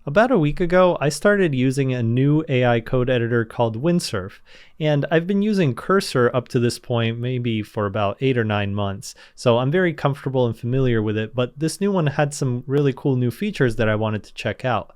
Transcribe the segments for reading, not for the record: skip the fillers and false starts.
About a week ago, I started using a new AI code editor called Windsurf, and I've been using Cursor up to this point maybe for about 8 or 9 months, so I'm very comfortable and familiar with it, but this new one had some really cool new features that I wanted to check out.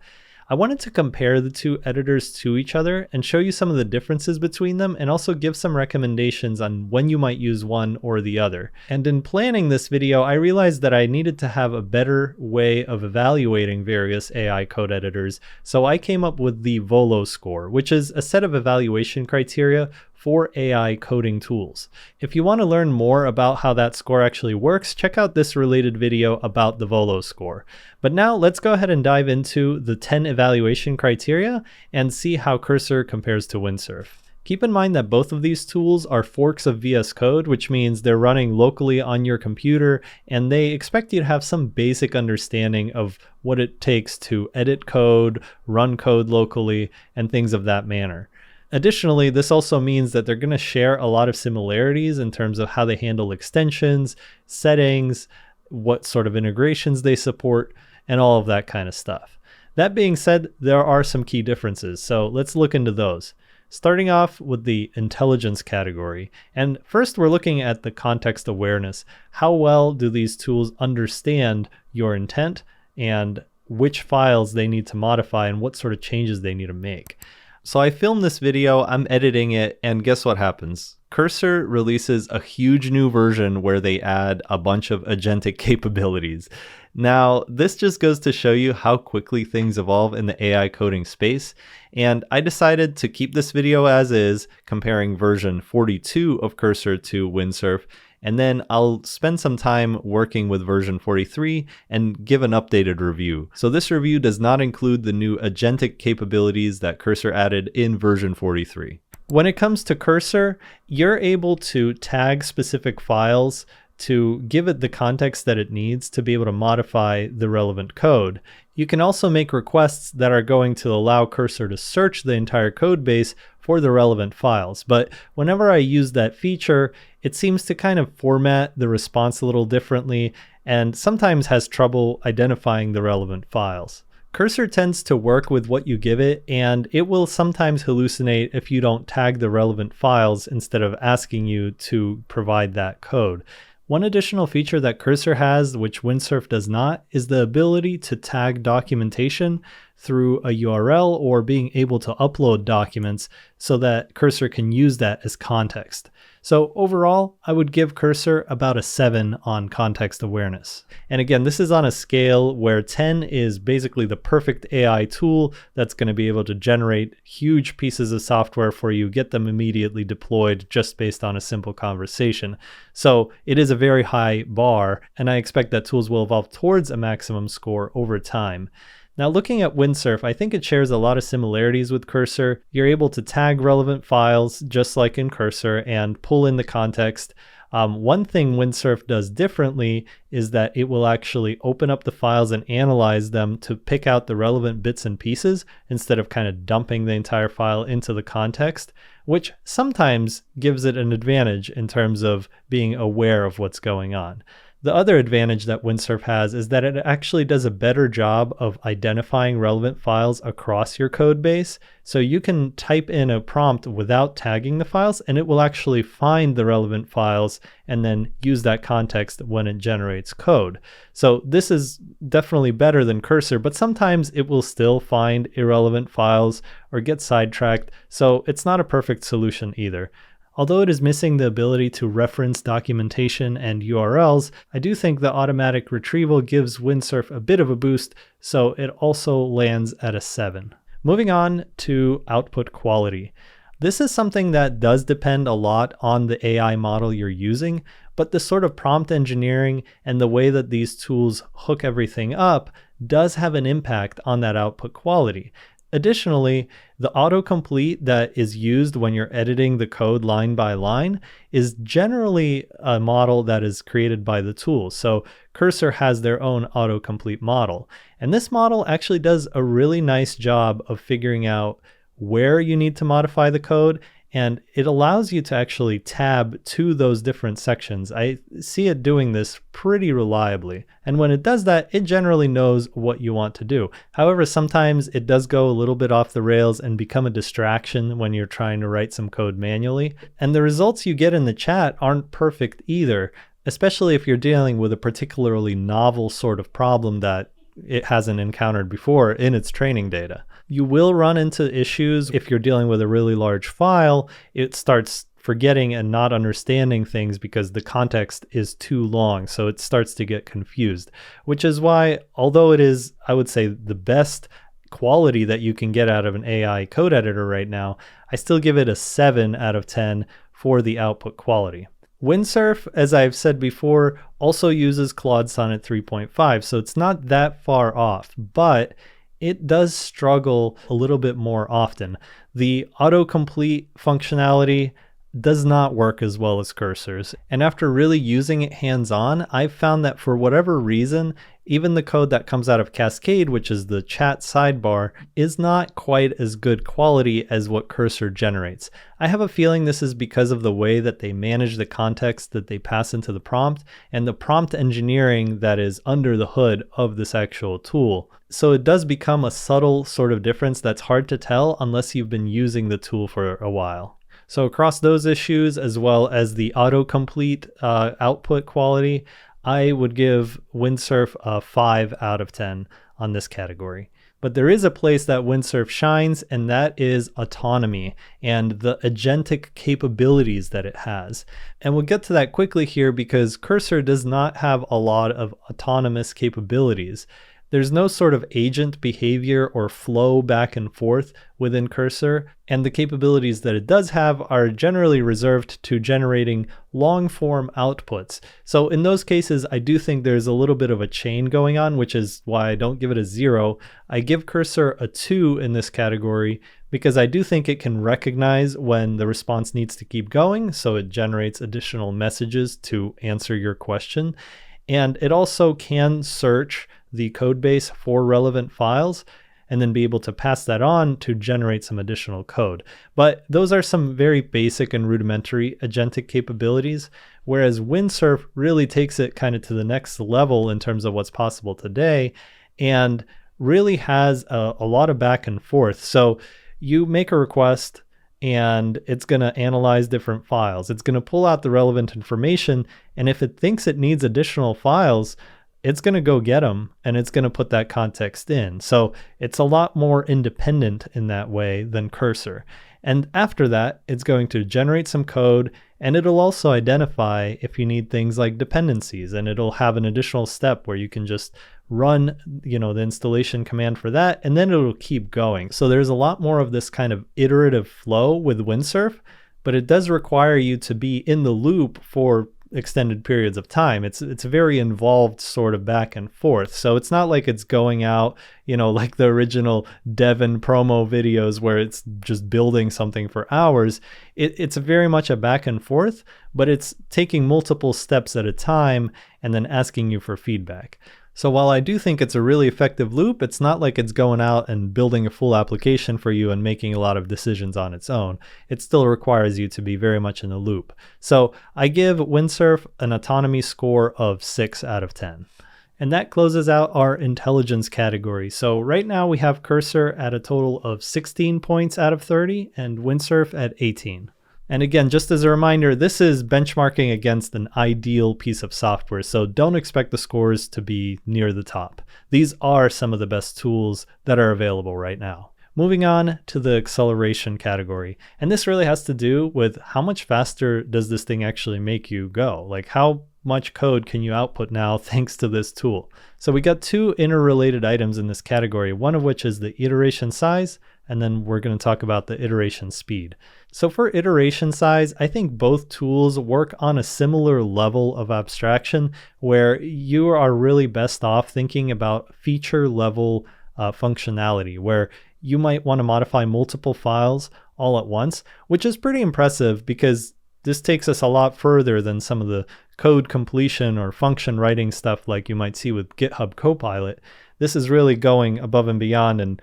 I wanted to compare the two editors to each other and show you some of the differences between them and also give some recommendations on when you might use one or the other. And in planning this video, I realized that I needed to have a better way of evaluating various AI code editors, so I came up with the Volo Score, which is a set of evaluation criteria for AI coding tools. If you want to learn more about how that score actually works, check out this related video about the Volo Score. But now let's go ahead and dive into the 10 evaluation criteria and see how Cursor compares to Windsurf. Keep in mind that both of these tools are forks of VS Code, which means they're running locally on your computer, and they expect you to have some basic understanding of what it takes to edit code, run code locally, and things of that manner. Additionally, this also means that they're going to share a lot of similarities in terms of how they handle extensions, settings, what sort of integrations they support, and all of that kind of stuff. That being said, there are some key differences, so let's look into those. Starting off with the intelligence category. And first we're looking at the context awareness. How well do these tools understand your intent and which files they need to modify and what sort of changes they need to make? So I filmed this video, I'm editing it, and guess what happens? Cursor releases a huge new version where they add a bunch of agentic capabilities. Now, this just goes to show you how quickly things evolve in the AI coding space, and I decided to keep this video as is, comparing version 42 of Cursor to Windsurf, and then I'll spend some time working with version 43 and give an updated review. So this review does not include the new agentic capabilities that Cursor added in version 43. When it comes to Cursor, you're able to tag specific files to give it the context that it needs to be able to modify the relevant code. You can also make requests that are going to allow Cursor to search the entire code base for the relevant files. But whenever I use that feature, it seems to kind of format the response a little differently and sometimes has trouble identifying the relevant files. Cursor tends to work with what you give it, and it will sometimes hallucinate if you don't tag the relevant files instead of asking you to provide that code. One additional feature that Cursor has, which Windsurf does not, is the ability to tag documentation through a URL or being able to upload documents so that Cursor can use that as context. So overall, I would give Cursor about a 7 on context awareness. And again, this is on a scale where 10 is basically the perfect AI tool that's going to be able to generate huge pieces of software for you, get them immediately deployed just based on a simple conversation. So it is a very high bar, and I expect that tools will evolve towards a maximum score over time. Now looking at Windsurf, I think it shares a lot of similarities with Cursor. You're able to tag relevant files just like in Cursor and pull in the context. One thing Windsurf does differently is that it will actually open up the files and analyze them to pick out the relevant bits and pieces instead of kind of dumping the entire file into the context, which sometimes gives it an advantage in terms of being aware of what's going on. The other advantage that Windsurf has is that it actually does a better job of identifying relevant files across your code base. So you can type in a prompt without tagging the files, and it will actually find the relevant files and then use that context when it generates code. So this is definitely better than Cursor, but sometimes it will still find irrelevant files or get sidetracked. So it's not a perfect solution either. Although it is missing the ability to reference documentation and URLs, I do think the automatic retrieval gives Windsurf a bit of a boost, so it also lands at a 7. Moving on to output quality. This is something that does depend a lot on the AI model you're using, but the sort of prompt engineering and the way that these tools hook everything up does have an impact on that output quality. Additionally, the autocomplete that is used when you're editing the code line by line is generally a model that is created by the tool. So Cursor has their own autocomplete model. And this model actually does a really nice job of figuring out where you need to modify the code and it allows you to actually tab to those different sections. I see it doing this pretty reliably. And when it does that, it generally knows what you want to do. However, sometimes it does go a little bit off the rails and become a distraction when you're trying to write some code manually. And the results you get in the chat aren't perfect either, especially if you're dealing with a particularly novel sort of problem that it hasn't encountered before in its training data. You will run into issues if you're dealing with a really large file. It starts forgetting and not understanding things because the context is too long, so it starts to get confused, which is why, although it is, I would say, the best quality that you can get out of an AI code editor right now, I still give it a 7 out of 10 for the output quality. Windsurf, as I've said before, also uses Claude Sonnet 3.5, so it's not that far off, but it does struggle a little bit more often. The autocomplete functionality does not work as well as cursors. And after really using it hands-on, I've found that for whatever reason, even the code that comes out of Cascade, which is the chat sidebar, is not quite as good quality as what Cursor generates. I have a feeling this is because of the way that they manage the context that they pass into the prompt and the prompt engineering that is under the hood of this actual tool. So it does become a subtle sort of difference that's hard to tell unless you've been using the tool for a while. So across those issues, as well as the autocomplete output quality, I would give Windsurf a 5 out of 10 on this category. But there is a place that Windsurf shines, and that is autonomy and the agentic capabilities that it has. And we'll get to that quickly here because Cursor does not have a lot of autonomous capabilities. There's no sort of agent behavior or flow back and forth within Cursor, and the capabilities that it does have are generally reserved to generating long-form outputs. So in those cases, I do think there's a little bit of a chain going on, which is why I don't give it a 0. I give Cursor a 2 in this category because I do think it can recognize when the response needs to keep going, so it generates additional messages to answer your question. And it also can search the code base for relevant files and then be able to pass that on to generate some additional code. But those are some very basic and rudimentary agentic capabilities, whereas Windsurf really takes it kind of to the next level in terms of what's possible today and really has a lot of back and forth. So you make a request and it's going to analyze different files. It's going to pull out the relevant information, and if it thinks it needs additional files, it's going to go get them and it's going to put that context in. So it's a lot more independent in that way than Cursor. And after that, it's going to generate some code, and it'll also identify if you need things like dependencies, and it'll have an additional step where you can just run, the installation command for that, and then it'll keep going. So there's a lot more of this kind of iterative flow with Windsurf, but it does require you to be in the loop for extended periods of time. It's a very involved sort of back and forth. So it's not like it's going out, like the original Devon promo videos where it's just building something for hours. It's very much a back and forth, but it's taking multiple steps at a time and then asking you for feedback. So while I do think it's a really effective loop, it's not like it's going out and building a full application for you and making a lot of decisions on its own. It still requires you to be very much in the loop. So I give Windsurf an autonomy score of 6 out of 10. And that closes out our intelligence category. So right now we have Cursor at a total of 16 points out of 30 and Windsurf at 18. And again, just as a reminder, this is benchmarking against an ideal piece of software, so don't expect the scores to be near the top. These are some of the best tools that are available right now. Moving on to the acceleration category. And this really has to do with how much faster does this thing actually make you go? Like how much code can you output now thanks to this tool? So we got 2 interrelated items in this category, one of which is the iteration size, and then we're going to talk about the iteration speed. So for iteration size, I think both tools work on a similar level of abstraction where you are really best off thinking about feature level functionality, where you might want to modify multiple files all at once, which is pretty impressive because this takes us a lot further than some of the code completion or function writing stuff like you might see with GitHub Copilot. This is really going above and beyond and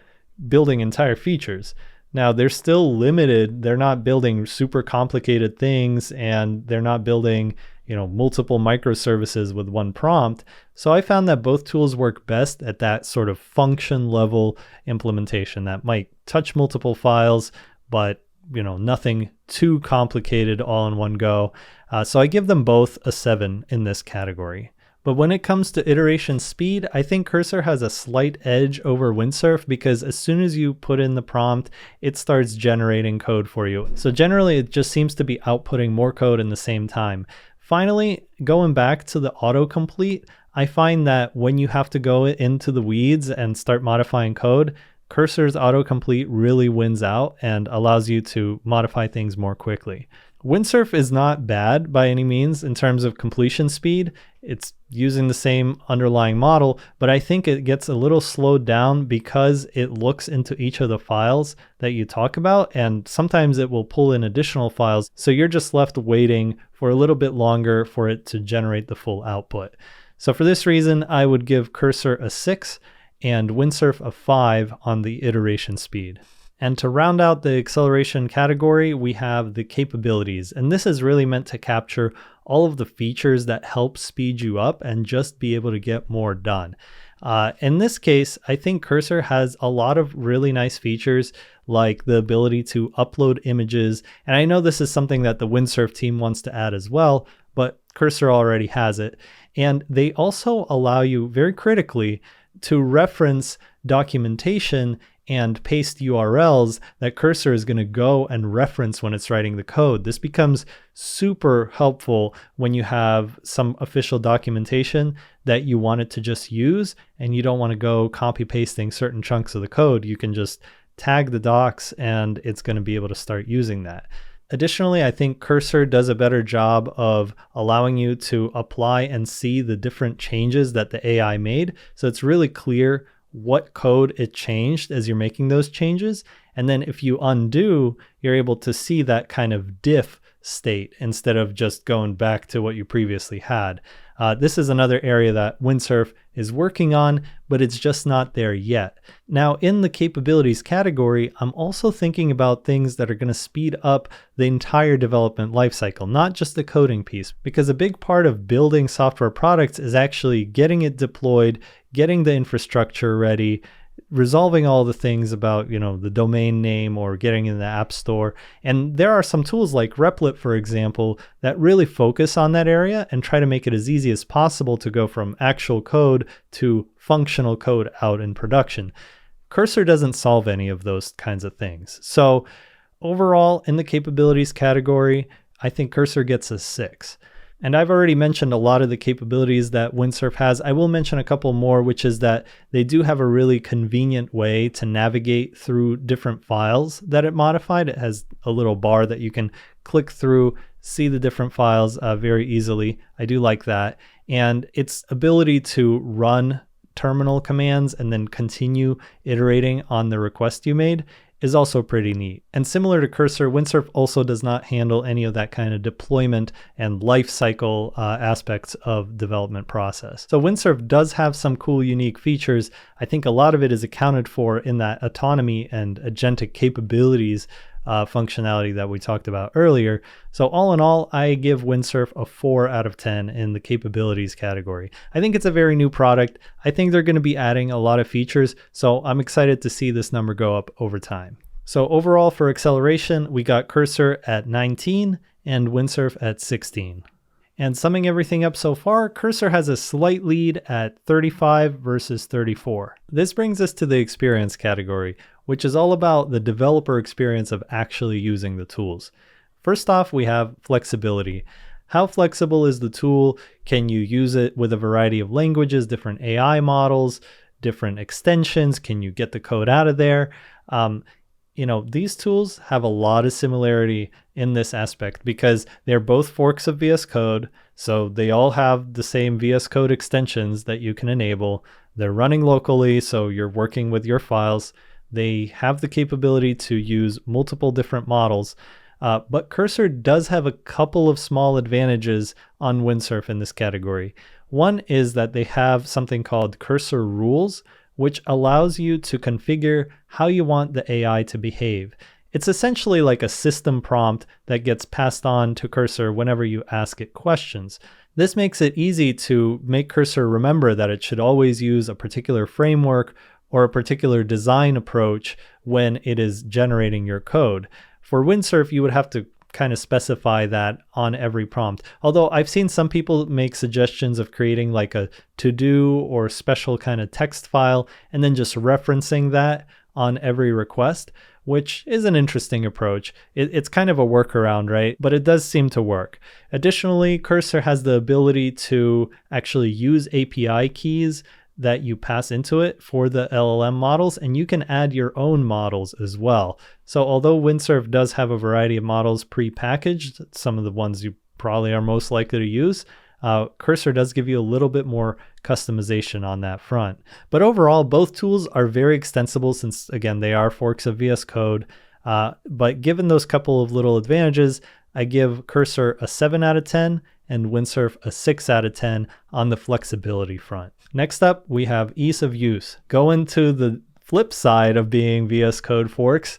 building entire features. Now, they're still limited. They're not building super complicated things, and they're not building, multiple microservices with one prompt. So I found that both tools work best at that sort of function level implementation that might touch multiple files, but nothing too complicated all in one go. So I give them both a 7 in this category. But when it comes to iteration speed, I think Cursor has a slight edge over Windsurf because as soon as you put in the prompt, it starts generating code for you. So generally, it just seems to be outputting more code in the same time. Finally, going back to the autocomplete, I find that when you have to go into the weeds and start modifying code, Cursor's autocomplete really wins out and allows you to modify things more quickly. Windsurf is not bad by any means in terms of completion speed. It's using the same underlying model, but I think it gets a little slowed down because it looks into each of the files that you talk about, and sometimes it will pull in additional files. So you're just left waiting for a little bit longer for it to generate the full output. So for this reason, I would give Cursor a 6 and Windsurf a 5 on the iteration speed. And to round out the acceleration category, we have the capabilities. And this is really meant to capture all of the features that help speed you up and just be able to get more done. In this case, I think Cursor has a lot of really nice features, like the ability to upload images. And I know this is something that the Windsurf team wants to add as well, but Cursor already has it. And they also allow you, very critically, to reference documentation and paste URLs that Cursor is going to go and reference when it's writing the code. This becomes super helpful when you have some official documentation that you want it to just use and you don't want to go copy pasting certain chunks of the code. You can just tag the docs and it's going to be able to start using that. Additionally, I think Cursor does a better job of allowing you to apply and see the different changes that the AI made. So it's really clear what code it changed as you're making those changes. And then if you undo, you're able to see that kind of diff state instead of just going back to what you previously had. This is another area that Windsurf is working on, but it's just not there yet. Now, in the capabilities category, I'm also thinking about things that are going to speed up the entire development lifecycle, not just the coding piece, because a big part of building software products is actually getting it deployed, getting the infrastructure ready, resolving all the things about, the domain name or getting in the app store. And there are some tools like Replit, for example, that really focus on that area and try to make it as easy as possible to go from actual code to functional code out in production. Cursor doesn't solve any of those kinds of things. So overall, in the capabilities category, I think Cursor gets a 6. And I've already mentioned a lot of the capabilities that Windsurf has. I will mention a couple more, which is that they do have a really convenient way to navigate through different files that it modified. It has a little bar that you can click through, see the different files very easily. I do like that. And its ability to run terminal commands and then continue iterating on the request you made is also pretty neat. And similar to Cursor, Windsurf also does not handle any of that kind of deployment and life cycle aspects of development process. So Windsurf does have some cool, unique features. I think a lot of it is accounted for in that autonomy and agentic capabilities functionality that we talked about earlier. So all in all, I give Windsurf a 4 out of 10 in the capabilities category. I think it's a very new product. I think they're going to be adding a lot of features, so I'm excited to see this number go up over time. So overall for acceleration, we got Cursor at 19 and Windsurf at 16. And summing everything up so far, Cursor has a slight lead at 35 versus 34. This brings us to the experience category, which is all about the developer experience of actually using the tools. First off, we have flexibility. How flexible is the tool? Can you use it with a variety of languages, different AI models, different extensions? Can you get the code out of there? These tools have a lot of similarity in this aspect because they're both forks of VS Code. So they all have the same VS Code extensions that you can enable. They're running locally, so you're working with your files. They have the capability to use multiple different models. But Cursor does have a couple of small advantages on Windsurf in this category. One is that they have something called cursor rules, which allows you to configure how you want the AI to behave. It's essentially like a system prompt that gets passed on to Cursor whenever you ask it questions. This makes it easy to make Cursor remember that it should always use a particular framework or a particular design approach when it is generating your code. For Windsurf, you would have to kind of specify that on every prompt. Although I've seen some people make suggestions of creating like a to-do or special kind of text file and then just referencing that on every request, which is an interesting approach. It's kind of a workaround, right? But it does seem to work. Additionally, Cursor has the ability to actually use API keys that you pass into it for the LLM models, and you can add your own models as well. So although Windsurf does have a variety of models pre-packaged, some of the ones you probably are most likely to use, Cursor does give you a little bit more customization on that front. But overall, both tools are very extensible since, again, they are forks of VS Code. But given those couple of little advantages, I give Cursor a 7 out of 10 and Windsurf a 6 out of 10 on the flexibility front. Next up, we have ease of use. Going to the flip side of being VS Code forks,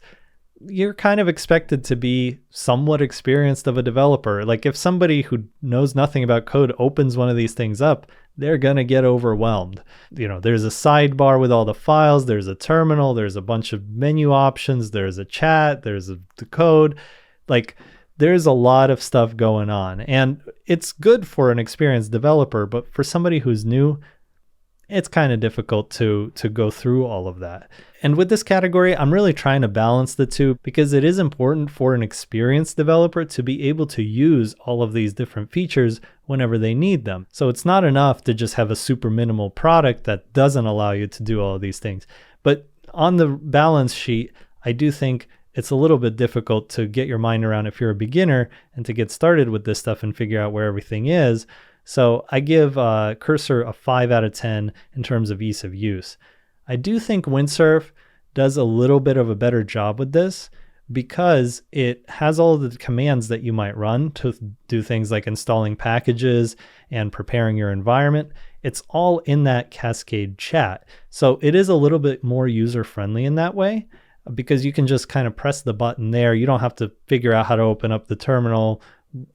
you're kind of expected to be somewhat experienced of a developer. Like if somebody who knows nothing about code opens one of these things up, they're going to get overwhelmed. You know, there's a sidebar with all the files, there's a terminal, there's a bunch of menu options, there's a chat, there's the code. Like there's a lot of stuff going on, and it's good for an experienced developer, but for somebody who's new, it's kind of difficult to go through all of that. And with this category, I'm really trying to balance the two because it is important for an experienced developer to be able to use all of these different features whenever they need them. So it's not enough to just have a super minimal product that doesn't allow you to do all of these things. But on the balance sheet, I do think it's a little bit difficult to get your mind around if you're a beginner and to get started with this stuff and figure out where everything is. So I give Cursor a 5 out of 10 in terms of ease of use. I do think Windsurf does a little bit of a better job with this because it has all the commands that you might run to do things like installing packages and preparing your environment. It's all in that Cascade chat. So it is a little bit more user-friendly in that way because you can just kind of press the button there. You don't have to figure out how to open up the terminal,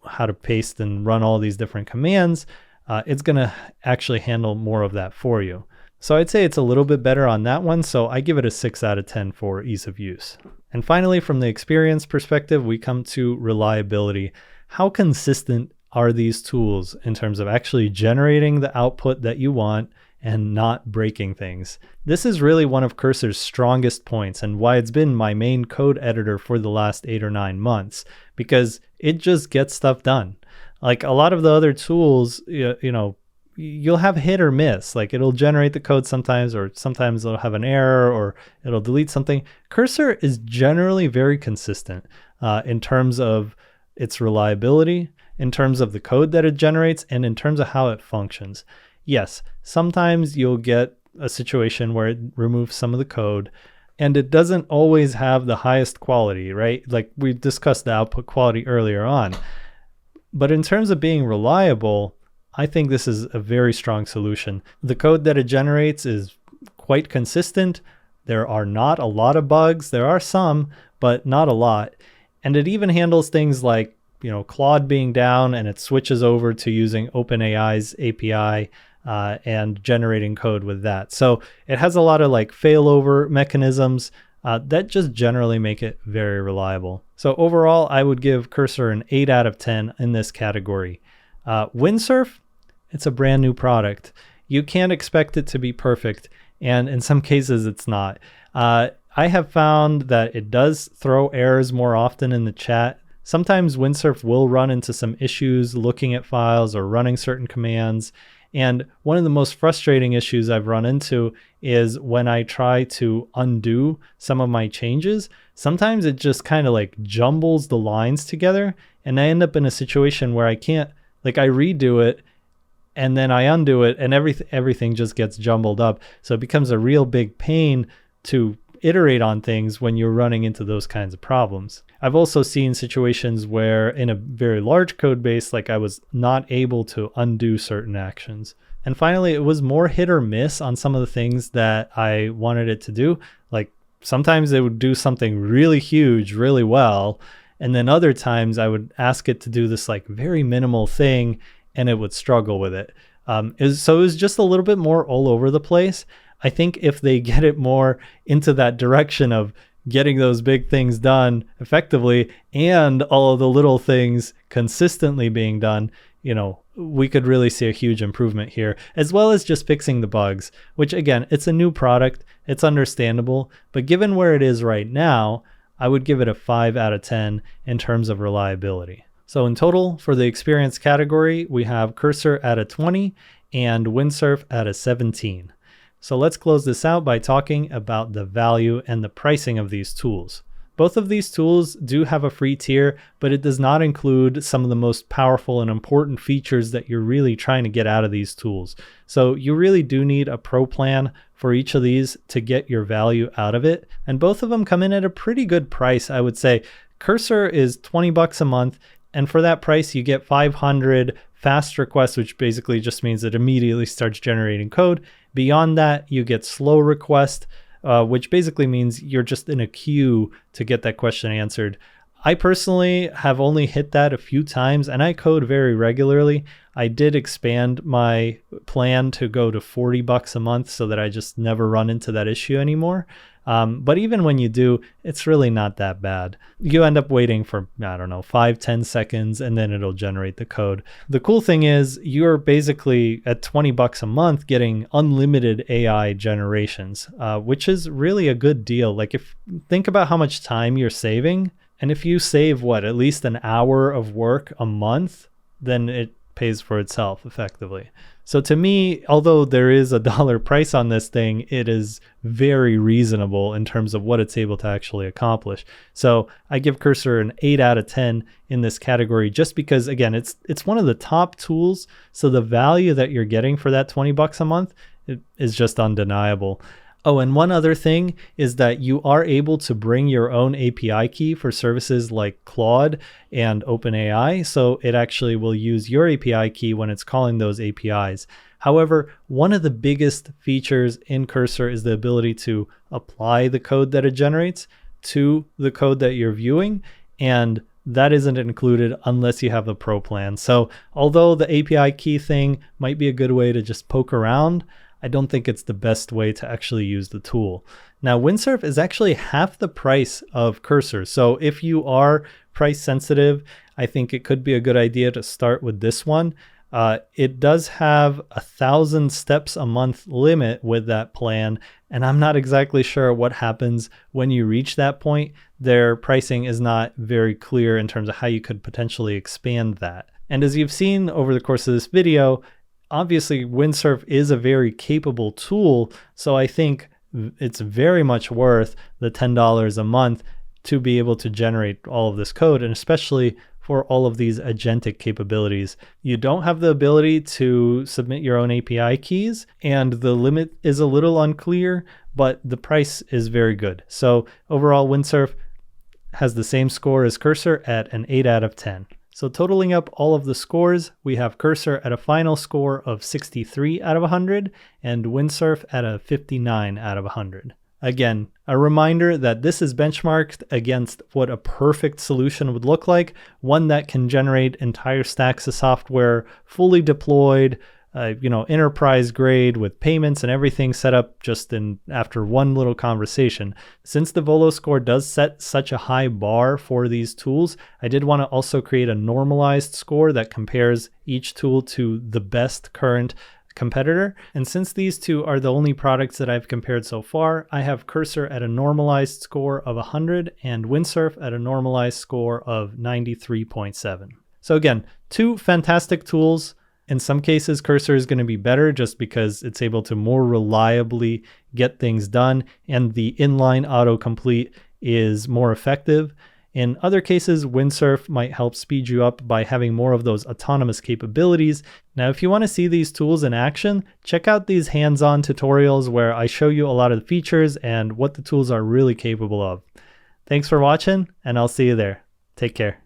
how to paste and run all these different commands. It's going to actually handle more of that for you. So I'd say it's a little bit better on that one. So I give it a 6 out of 10 for ease of use. And finally, from the experience perspective, we come to reliability. How consistent are these tools in terms of actually generating the output that you want and not breaking things? This is really one of Cursor's strongest points and why it's been my main code editor for the last 8 or 9 months, because it just gets stuff done. Like a lot of the other tools, you'll have hit or miss. Like it'll generate the code sometimes, or sometimes it'll have an error, or it'll delete something. Cursor is generally very consistent in terms of its reliability, in terms of the code that it generates, and in terms of how it functions. Yes, sometimes you'll get a situation where it removes some of the code, and it doesn't always have the highest quality, right? Like we discussed the output quality earlier on. But in terms of being reliable, I think this is a very strong solution. The code that it generates is quite consistent. There are not a lot of bugs. There are some, but not a lot. And it even handles things like, Claude being down, and it switches over to using OpenAI's API and generating code with that. So it has a lot of like failover mechanisms that just generally make it very reliable. So overall, I would give Cursor an 8 out of 10 in this category. Windsurf, it's a brand new product. You can't expect it to be perfect, and in some cases it's not. I have found that it does throw errors more often in the chat. Sometimes Windsurf will run into some issues looking at files or running certain commands. And one of the most frustrating issues I've run into is when I try to undo some of my changes. Sometimes it just kind of like jumbles the lines together, and I end up in a situation where I can't, like I redo it and then I undo it, and everything just gets jumbled up. So it becomes a real big pain to iterate on things when you're running into those kinds of problems. I've also seen situations where in a very large code base, like I was not able to undo certain actions. And finally, it was more hit or miss on some of the things that I wanted it to do. Like sometimes it would do something really huge, really well. And then other times I would ask it to do this like very minimal thing and it would struggle with it. So it was just a little bit more all over the place. I think if they get it more into that direction of getting those big things done effectively and all of the little things consistently being done, we could really see a huge improvement here, as well as just fixing the bugs, which again, it's a new product, it's understandable, but given where it is right now, I would give it a 5 out of 10 in terms of reliability. So in total, for the experience category, we have Cursor at a 20 and Windsurf at a 17. So let's close this out by talking about the value and the pricing of these tools. Both of these tools do have a free tier, but it does not include some of the most powerful and important features that you're really trying to get out of these tools. So you really do need a pro plan for each of these to get your value out of it. And both of them come in at a pretty good price, I would say. Cursor is $20 a month, and for that price, you get 500 fast requests, which basically just means it immediately starts generating code. Beyond that, you get slow request, which basically means you're just in a queue to get that question answered. I personally have only hit that a few times and I code very regularly. I did expand my plan to go to $40 a month so that I just never run into that issue anymore. But even when you do, it's really not that bad. You end up waiting for, 5-10 seconds, and then it'll generate the code. The cool thing is you're basically at $20 a month getting unlimited AI generations, which is really a good deal. Like think about how much time you're saving. And if you save at least an hour of work a month, then it pays for itself effectively. So to me, although there is $1 price on this thing, it is very reasonable in terms of what it's able to actually accomplish. So I give Cursor an 8 out of 10 in this category, just because, again, it's one of the top tools. So the value that you're getting for that $20 a month is just undeniable. Oh, and one other thing is that you are able to bring your own API key for services like Claude and OpenAI, so it actually will use your API key when it's calling those APIs. However, one of the biggest features in Cursor is the ability to apply the code that it generates to the code that you're viewing, and that isn't included unless you have the Pro plan. So although the API key thing might be a good way to just poke around, I don't think it's the best way to actually use the tool. Now, Windsurf is actually half the price of Cursor. So if you are price sensitive, I think it could be a good idea to start with this one. It does have 1,000 steps a month limit with that plan, and I'm not exactly sure what happens when you reach that point. Their pricing is not very clear in terms of how you could potentially expand that. And as you've seen over the course of this video, obviously, Windsurf is a very capable tool, so I think it's very much worth the $10 a month to be able to generate all of this code, and especially for all of these agentic capabilities. You don't have the ability to submit your own API keys, and the limit is a little unclear, but the price is very good. So overall, Windsurf has the same score as Cursor at an 8 out of 10. So totaling up all of the scores, we have Cursor at a final score of 63 out of 100 and Windsurf at a 59 out of 100. Again, a reminder that this is benchmarked against what a perfect solution would look like, one that can generate entire stacks of software fully deployed, enterprise grade with payments and everything set up just after one little conversation. Since the Volo Score does set such a high bar for these tools, I did want to also create a normalized score that compares each tool to the best current competitor. And since these two are the only products that I've compared so far, I have Cursor at a normalized score of 100 and Windsurf at a normalized score of 93.7. So again, two fantastic tools. In some cases, Cursor is going to be better just because it's able to more reliably get things done, and the inline autocomplete is more effective. In other cases, Windsurf might help speed you up by having more of those autonomous capabilities. Now, if you want to see these tools in action, check out these hands-on tutorials where I show you a lot of the features and what the tools are really capable of. Thanks for watching, and I'll see you there. Take care.